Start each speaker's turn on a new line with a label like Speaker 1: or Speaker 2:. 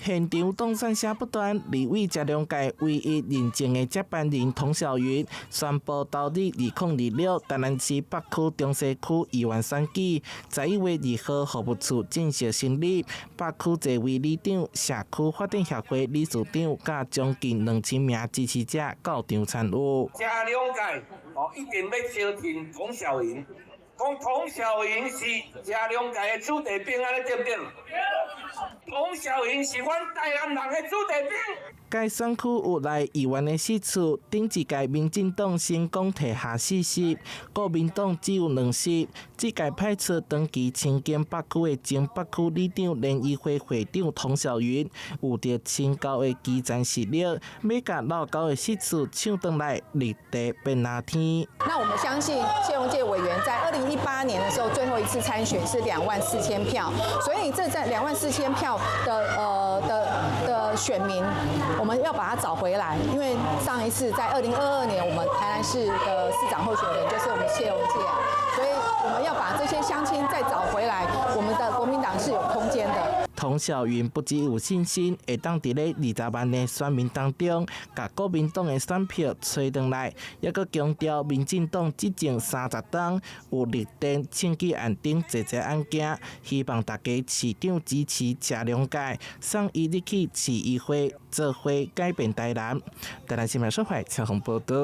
Speaker 1: 现场动算声不断，立委嘉良界唯一认证的接班人童晓云宣布投入2026台南市北区中西区议员选举，11月2号服务处正式成立，北区座位里长、社区发展协会理事长，甲将近2000名支持者到场参与。
Speaker 2: 嘉良界一定要招听童晓云。讲童晓云是嘉良界的子弟兵，安尼对不对？童晓云是阮台南人的子弟兵。
Speaker 1: 该选区有来议员的4处，顶一届民进党成功摕下40，国民党只有20。这届派出长期亲近北区的前北区里长联谊会会长童晓云，有着清高的基层实力，要甲老高的4处抢回来，立地变哪天。
Speaker 3: 那我们相信谢龙介委员在2018年的时候最后一次参选是24000票，所以这在24000票的选民，我们要把它找回来。因为上一次在2022年，我们台南市的市长候选人就是我们谢龙介，所以我们要把这些乡亲再找回来，我们的国民党是有空间的。
Speaker 1: 童晓云不只有信心，会当伫咧20万的选民当中，甲国民党的选票吹回来，也阁强调民进党执政30天有立定选举安定侪案件，希望大家市长支持嘉良界，送伊入去市议会做伙改变台南。台南新闻社会陈宏报道。